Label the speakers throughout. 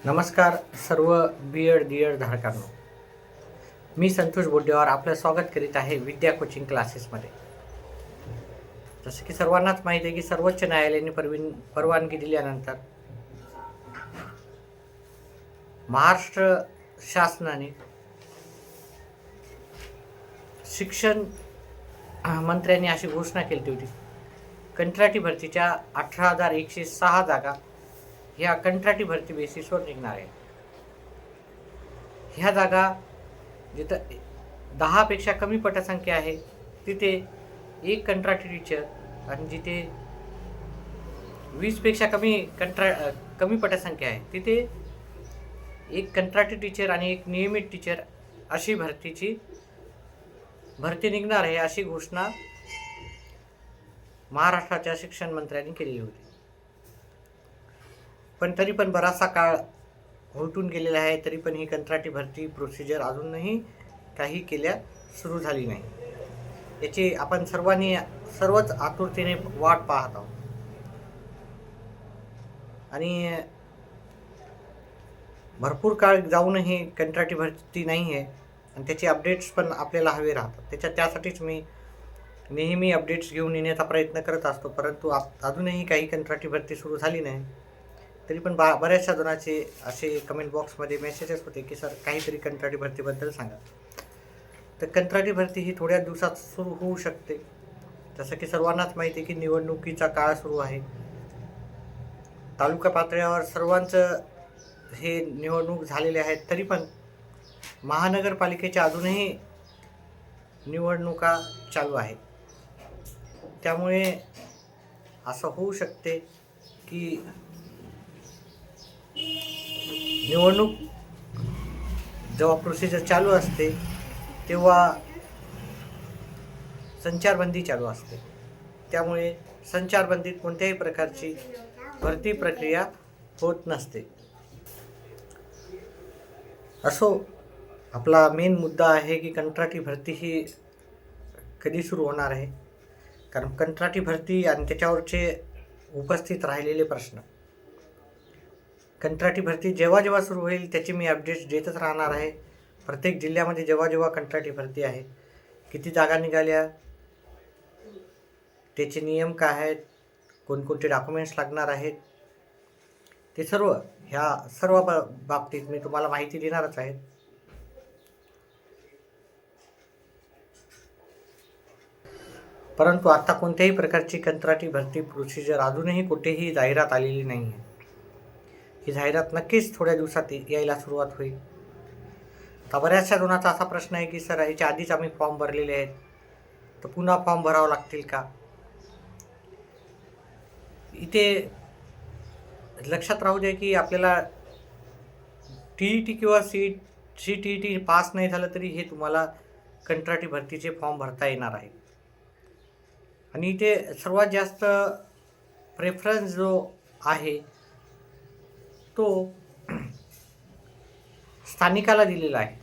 Speaker 1: नमस्कार सर्व B Ed धारकांनो. मी संतोष बोड्डेवार आपलं स्वागत करीत आहे विद्या कोचिंग क्लासेसमध्ये. जसं की सर्वांनाच माहिती आहे की सर्वोच्च न्यायालयाने परवानगी दिल्यानंतर महाराष्ट्र शासनाने शिक्षण मंत्र्यांनी अशी घोषणा केली होती. कंत्राटी भरतीच्या 18,106 जागा ह्या कंत्राटी भरती बेसिसवर निघणार आहे. ह्या जागा जिथं 10पेक्षा कमी पटसंख्या आहे तिथे एक कंत्राटी टीचर आणि जिथे 20पेक्षा कमी पटसंख्या आहे तिथे एक कंत्राटी टीचर आणि एक नियमित टीचर अशी भरती निघणार आहे, अशी घोषणा महाराष्ट्राच्या शिक्षण मंत्र्यांनी केलेली होती. पण तरी पण बराचसा काळ उलटून गेलेला आहे, तरी पण ही कंत्राटी भरती प्रोसिजर अजूनही काही सुरू झाली नाही. याची आपण सर्वच आतुरतेने वाट पाहत आहोत आणि भरपूर काळ जाऊनही कंत्राटी भरती नाही आहे आणि त्याचे अपडेट्स पण आपल्याला हवे राहतात. त्यासाठीच मी नेहमी अपडेट्स घेऊन येण्याचा प्रयत्न करत असतो, परंतु अजूनही काही कंत्राटी भरती सुरू झाली नाही. तरी पण बऱ्याचशा जणांचे असे कमेंट बॉक्समध्ये मेसेजेस होते की सर काहीतरी कंत्राटी भरतीबद्दल सांगा. तर कंत्राटी भरती ही थोड्या दिवसात सुरू होऊ शकते. जसं की सर्वांनाच माहिती आहे की निवडणुकीचा काळ सुरू आहे. तालुका पातळीवर सर्वांचं हे निवडणूक झालेले आहेत, तरी पण महानगरपालिकेच्या अजूनही निवडणुका चालू आहेत. त्यामुळे असं होऊ शकते की निवडणूक जेव्हा प्रोसिजर चालू असते तेव्हा संचारबंदी चालू असते. त्यामुळे संचारबंदीत कोणत्याही प्रकारची भरती प्रक्रिया होत नसते. असो, आपला मेन मुद्दा आहे की कंत्राटी भरती ही कधी सुरू होणार आहे. कारण कंत्राटी भरती आणि त्याच्यावरचे उपस्थित राहिलेले प्रश्न, कंत्राटी भरती जेव्हा सुरू होईल त्याची मी अपडेट्स देतच राहणार आहे. प्रत्येक जिल्ह्यामध्ये जेव्हा कंत्राटी भरती आहे, किती जागा निघाल्या, त्याचे नियम काय आहेत, कोणकोणते डॉक्युमेंट्स लागणार आहेत, ते सर्व बाबतीत मी तुम्हाला माहिती देणारच आहे. परंतु आता कोणत्याही प्रकारची कंत्राटी भरती प्रोसिजर अजूनही कुठेही जाहिरात आलेली नाही आहे. ही जाहिरात नक्कीच थोड्या दिवसात यायला सुरुवात होईल. तर बऱ्याचशा जणांचा असा प्रश्न आहे की सर याच्या आधीच आम्ही फॉर्म भरलेले आहेत, तर पुन्हा फॉर्म भरावं लागतील का? इथे लक्षात राहू दे की आपल्याला TET किंवा CTET पास नाही झालं तरी हे तुम्हाला कंत्राटी भरतीचे फॉर्म भरता येणार आहे. आणि इथे सर्वात जास्त प्रेफरन्स जो आहे तो स्थानिकाला दिलेला आहे.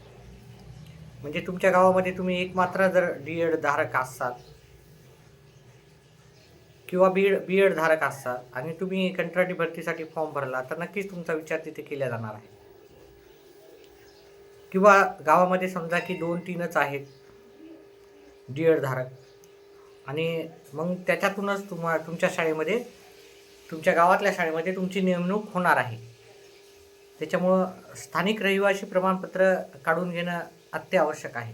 Speaker 1: म्हणजे तुमच्या गावामध्ये तुम्ही एकमात्र जर DED धारक असाल किंवा BED धारक असाल आणि तुम्ही कंत्राटी भरतीसाठी फॉर्म भरला तर नक्कीच तुमचा विचार तिथे केला जाणार आहे. किंवा गावामध्ये समजा की 2-3च आहेत DED धारक आणि मग त्याच्यातूनच तुमच्या शाळेमध्ये, तुमच्या गावातल्या शाळेमध्ये तुमची नेमणूक होणार आहे. त्याच्यामुळं स्थानिक रहिवासी प्रमाणपत्र काढून घेणं अत्यावश्यक आहे.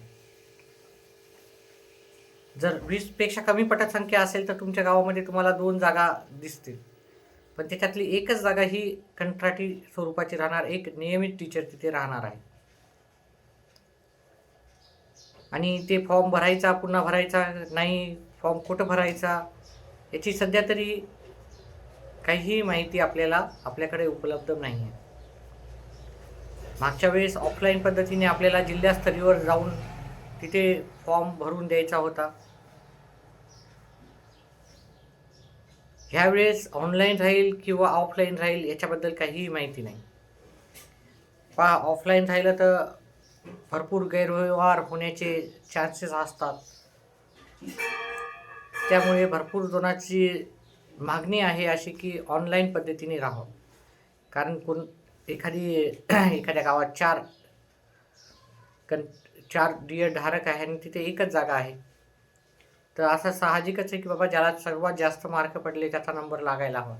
Speaker 1: जर 20पेक्षा कमी पटसंख्या असेल तर तुमच्या गावामध्ये तुम्हाला 2 जागा दिसतील, पण त्याच्यातली एकच जागा ही कंत्राटी स्वरूपाची राहणार, एक नियमित टीचर तिथे राहणार आहे. आणि ते फॉर्म भरायचा, पुन्हा भरायचा नाही, फॉर्म कुठं भरायचा याची सध्या तरी काहीही माहिती आपल्याकडे उपलब्ध नाही आहे. मागच्या वेळेस ऑफलाईन पद्धतीने आपल्याला जिल्हास्तरीयवर जाऊन तिथे फॉर्म भरून द्यायचा होता. ह्यावेळेस ऑनलाईन राहील किंवा ऑफलाईन राहील याच्याबद्दल काहीही माहिती नाही. ऑफलाईन राहिलं तर भरपूर गैरव्यवहार होण्याचे चान्सेस असतात. त्यामुळे भरपूर जणांची मागणी आहे अशी की ऑनलाईन पद्धतीने राहावं. कारण एखाद्या गावात चार DED धारक आहे आणि तिथे एकच जागा आहे, तर असं साहजिकच आहे की बाबा ज्याला सर्वात जास्त मार्क पडले त्याचा नंबर लागायला हवा.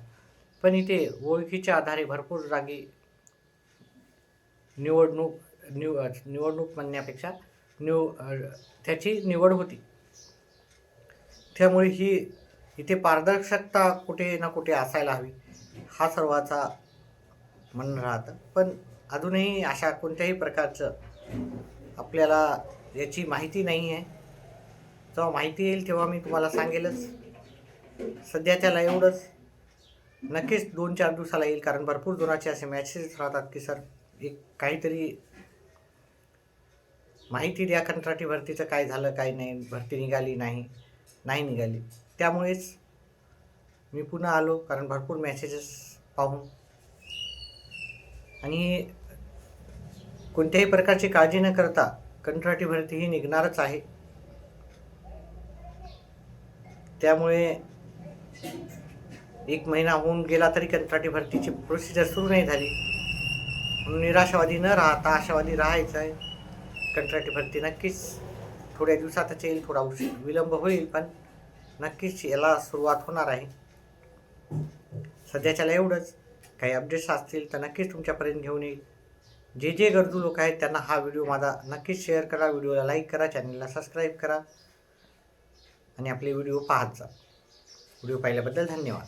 Speaker 1: पण इथे ओळखीच्या आधारे भरपूर जागी निवडणूक म्हणण्यापेक्षा त्याची निवड होती. त्यामुळे इथे पारदर्शकता कुठे ना कुठे असायला हवी, हा सर्वांचा म्हणणं राहतं. पण अजूनही अशा कोणत्याही प्रकारचं आपल्याला याची माहिती नाही आहे. जेव्हा माहिती येईल तेव्हा मी तुम्हाला सांगेलच. सध्याच्याला एवढंच. नक्कीच 2-4 दिवसाला येईल, कारण भरपूर जणांचे असे मॅसेज राहतात की सर एक काहीतरी माहिती द्या, कंत्राटी भरतीचं काय झालं काय नाही, भरती निघाली नाही निघाली. त्यामुळेच मी पुन्हा आलो, कारण भरपूर मेसेजेस पाहून. आणि कोणत्याही प्रकारची काळजी न करता कंत्राटी भरती ही निघणारच आहे. त्यामुळे 1 महिना होऊन गेला तरी कंत्राटी भरतीची प्रोसिजर सुरू नाही झाली, म्हणून निराशावादी न राहता आशावादी राहायचं आहे. कंत्राटी भरती नक्कीच थोड्या दिवसातच येईल, थोडा विलंब होईल, पण नक्कीच याला सुरुवात होणार आहे. सध्याच्याला एवढंच. काही अपडेट्स असतील तर नक्कीच तुमच्यापर्यंत घेऊन येईल. जे गरजू लोक आहेत त्यांना हा व्हिडिओ माझा नक्कीच शेअर करा, व्हिडिओला लाईक करा, चॅनलला सबस्क्राईब करा आणि आपले व्हिडिओ पाहत जा. व्हिडिओ पाहिल्याबद्दल धन्यवाद.